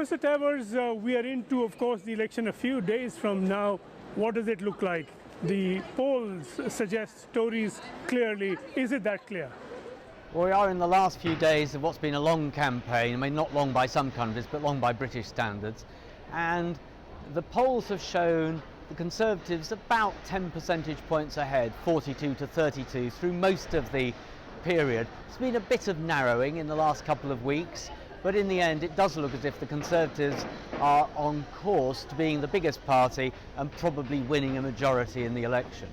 Professor Travers, we are into, of course, the election a few days from now. What does it look like? The polls suggest Tories clearly. Is it that clear? Well, we are in the last few days of what's been a long campaign. I mean, not long by some countries, but long by British standards. And the polls have shown the Conservatives about 10 percentage points ahead, 42 to 32, through most of the period. It's been a bit of narrowing in the last couple of weeks, but in the end it does look as if the Conservatives are on course to being the biggest party and probably winning a majority in the election.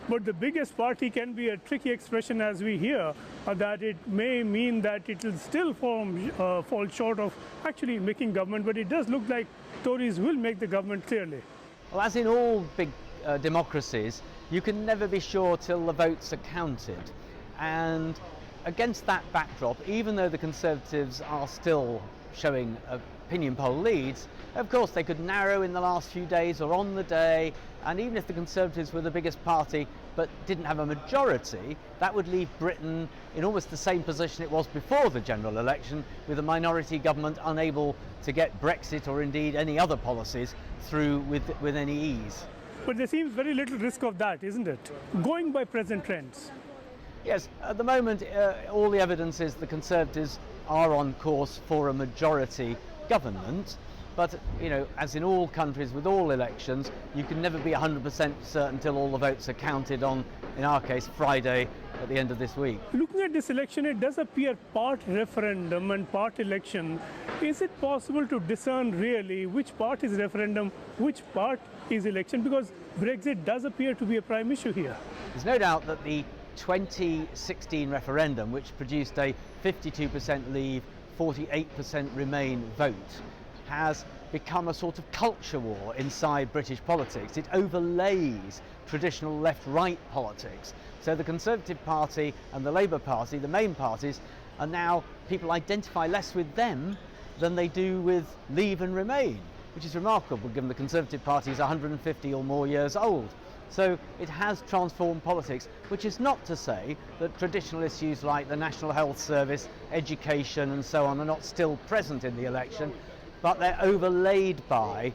But the biggest party can be a tricky expression, as we hear, that it may mean that it will still fall short of actually making government, but it does look like Tories will make the government clearly. Well, as in all big democracies, you can never be sure till the votes are counted. And against that backdrop, even though the Conservatives are still showing opinion poll leads, of course they could narrow in the last few days or on the day, and even if the Conservatives were the biggest party but didn't have a majority, that would leave Britain in almost the same position it was before the general election, with a minority government unable to get Brexit or indeed any other policies through with any ease. But there seems very little risk of that, isn't it? Going by present trends. Yes, at the moment all the evidence is the Conservatives are on course for a majority government, but you know, as in all countries with all elections, you can never be 100% certain until all the votes are counted on, in our case, Friday at the end of this week. Looking at this election, it does appear part referendum and part election. Is it possible to discern really which part is referendum, which part is election? Because Brexit does appear to be a prime issue here. There's no doubt that the 2016 referendum, which produced a 52% leave, 48% remain vote, has become a sort of culture war inside British politics. It overlays traditional left-right politics. So the Conservative Party and the Labour Party, the main parties, are now, people identify less with them than they do with Leave and Remain, which is remarkable given the Conservative Party is 150 or more years old. So it has transformed politics, which is not to say that traditional issues like the National Health Service, education and so on are not still present in the election, but they're overlaid by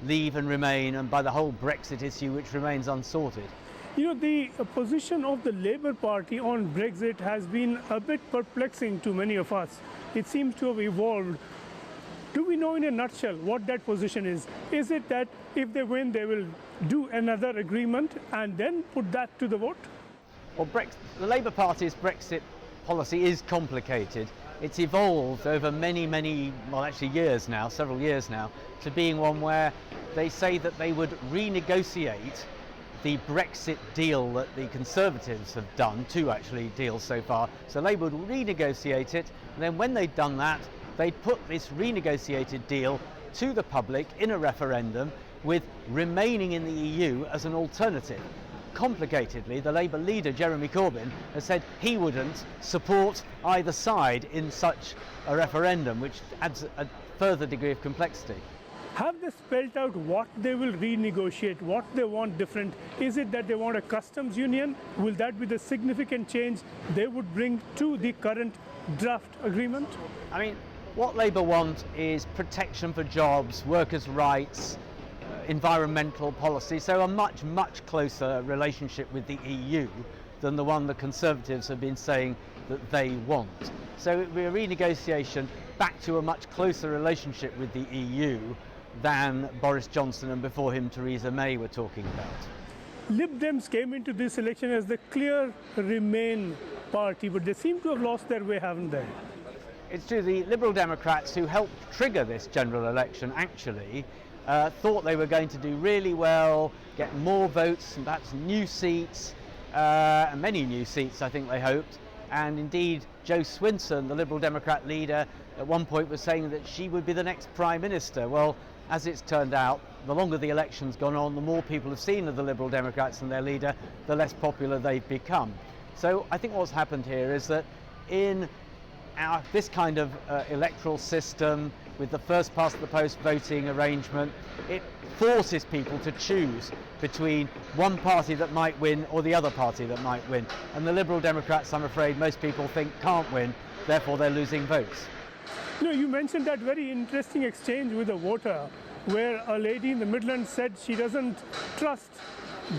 Leave and Remain and by the whole Brexit issue, which remains unsorted. You know, the position of the Labour Party on Brexit has been a bit perplexing to many of us. It seems to have evolved. Do we know in a nutshell what that position is? Is it that if they win, they will do another agreement and then put that to the vote? Well, the Labour Party's Brexit policy is complicated. It's evolved over many, well actually years now, several years now, to being one where they say that they would renegotiate the Brexit deal that the Conservatives have done, two actually deals so far. So Labour would renegotiate it, and then when they'd done that, they'd put this renegotiated deal to the public in a referendum with remaining in the EU as an alternative. Complicatedly, the Labour leader, Jeremy Corbyn, has said he wouldn't support either side in such a referendum, which adds a further degree of complexity. Have they spelled out what they will renegotiate, what they want different? Is it that they want a customs union? Will that be the significant change they would bring to the current draft agreement? I mean, what Labour want is protection for jobs, workers' rights, environmental policy, so a much closer relationship with the EU than the one the Conservatives have been saying that they want. So it will be a renegotiation back to a much closer relationship with the EU than Boris Johnson and before him Theresa May were talking about. Lib Dems came into this election as the clear Remain party, but they seem to have lost their way, haven't they? It's true, the Liberal Democrats who helped trigger this general election actually thought they were going to do really well, get more votes and perhaps new seats, and many new seats I think they hoped. And indeed, Jo Swinson, the Liberal Democrat leader, at one point was saying that she would be the next Prime Minister. Well, as it's turned out, the longer the election's gone on, the more people have seen of the Liberal Democrats and their leader, the less popular they've become. So I think what's happened here is that in this kind of electoral system, with the first past the post voting arrangement, it forces people to choose between one party that might win or the other party that might win. And the Liberal Democrats, I'm afraid, most people think can't win, therefore they're losing votes. You mentioned that very interesting exchange with a voter where a lady in the Midlands said she doesn't trust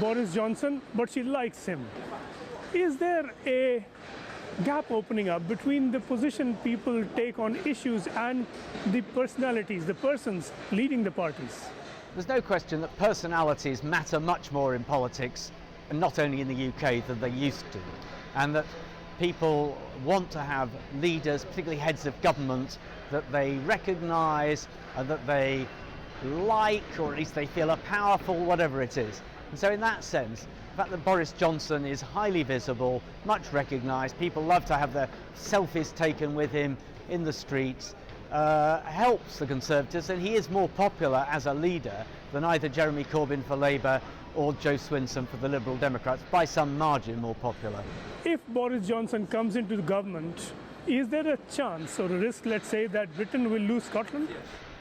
Boris Johnson, but she likes him. Is there a gap opening up between the position people take on issues and the personalities, the persons leading the parties? There's no question that personalities matter much more in politics, and not only in the UK, than they used to, and that people want to have leaders, particularly heads of government, that they recognise and that they like, or at least they feel are powerful, whatever it is. And so in that sense, the fact that Boris Johnson is highly visible, much recognised, people love to have their selfies taken with him in the streets, helps the Conservatives, and he is more popular as a leader than either Jeremy Corbyn for Labour or Joe Swinson for the Liberal Democrats, by some margin more popular. If Boris Johnson comes into the government, is there a chance or a risk, let's say, that Britain will lose Scotland?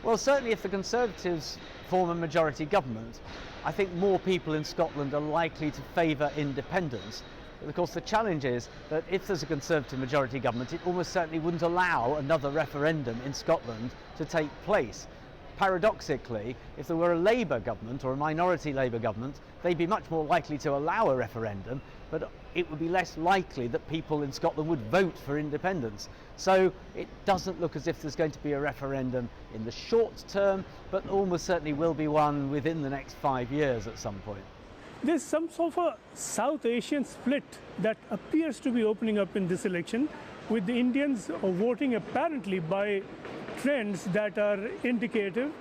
Well, certainly if the Conservatives form a majority government, I think more people in Scotland are likely to favour independence. But of course the challenge is that if there's a Conservative majority government, it almost certainly wouldn't allow another referendum in Scotland to take place. Paradoxically, if there were a Labour government or a minority Labour government, they'd be much more likely to allow a referendum, but it would be less likely that people in Scotland would vote for independence. So it doesn't look as if there's going to be a referendum in the short term, but almost certainly will be one within the next 5 years at some point. There's some sort of a South Asian split that appears to be opening up in this election, with the Indians voting apparently by trends that are indicative,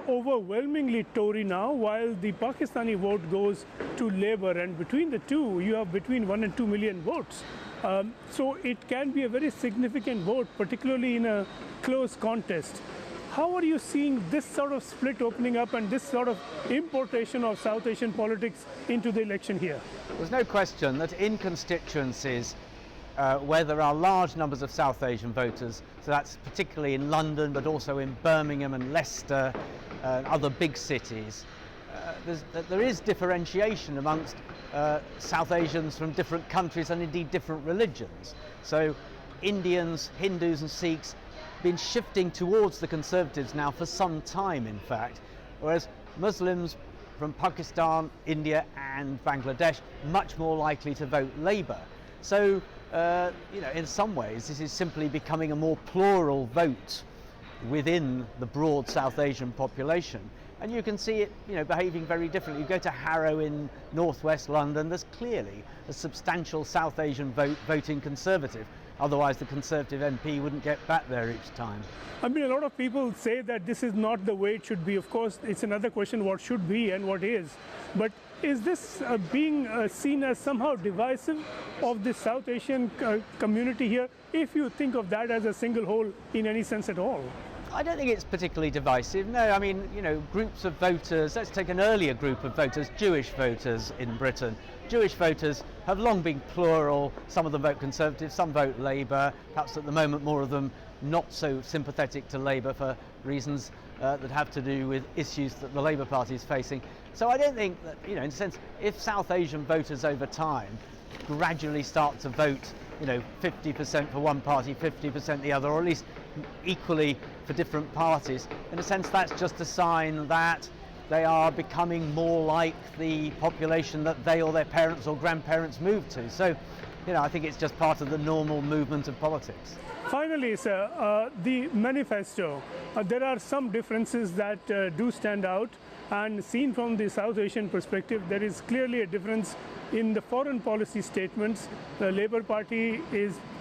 overwhelmingly Tory now, while the Pakistani vote goes to Labour, and between the two you have between 1 and 2 million votes. So it can be a very significant vote, particularly in a close contest. How are you seeing this sort of split opening up and this sort of importation of South Asian politics into the election here? There's no question that in constituencies where there are large numbers of South Asian voters, so that's particularly in London, but also in Birmingham and Leicester and other big cities, there is differentiation amongst South Asians from different countries and indeed different religions. So Indians, Hindus and Sikhs have been shifting towards the Conservatives now for some time, in fact, whereas Muslims from Pakistan, India and Bangladesh much more likely to vote Labour. So in some ways this is simply becoming a more plural vote within the broad South Asian population, and you can see it behaving very differently. You go to Harrow in northwest London, there's clearly a substantial South Asian vote voting Conservative, otherwise the Conservative MP wouldn't get back there each time. I mean, a lot of people say that this is not the way it should be. Of course, it's another question what should be and what is, but is this being seen as somehow divisive of the South Asian community here, if you think of that as a single whole in any sense at all? I don't think it's particularly divisive. No, I mean, groups of voters, let's take an earlier group of voters, Jewish voters in Britain. Jewish voters have long been plural. Some of them vote Conservative, some vote Labour, perhaps at the moment more of them not so sympathetic to Labour for reasons that have to do with issues that the Labour Party is facing. So I don't think that, in a sense, if South Asian voters over time gradually start to vote, 50% for one party, 50% the other, or at least equally for different parties, in a sense that's just a sign that they are becoming more like the population that they or their parents or grandparents moved to. So, I think it's just part of the normal movement of politics. Finally, sir, the manifesto, there are some differences that do stand out, and seen from the South Asian perspective, there is clearly a difference in the foreign policy statements. The Labour Party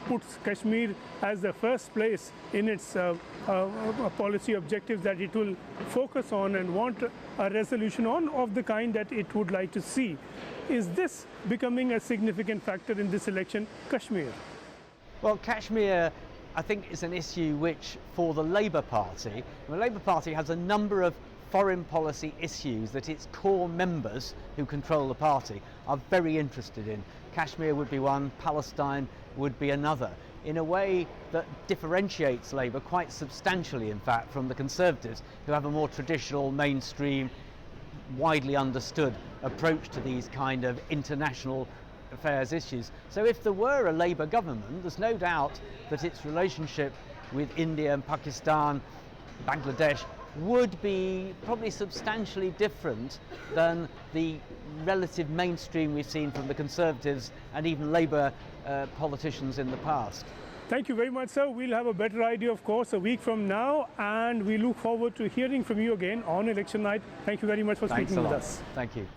puts Kashmir as the first place in its policy objectives that it will focus on and want a resolution on, of the kind that it would like to see. Is this becoming a significant factor in this election, Kashmir? Well, Kashmir, I think, is an issue which, for the Labour Party, the Labour Party has a number of foreign policy issues that its core members who control the party are very interested in. Kashmir would be one, Palestine would be another, in a way that differentiates Labour quite substantially, in fact, from the Conservatives, who have a more traditional, mainstream, widely understood approach to these kind of international affairs issues. So if there were a Labour government, there's no doubt that its relationship with India and Pakistan, Bangladesh, would be probably substantially different than the relative mainstream we've seen from the Conservatives and even Labour politicians in the past. Thank you very much, sir. We'll have a better idea, of course, a week from now, and we look forward to hearing from you again on election night. Thank you very much for speaking with us. Thank you.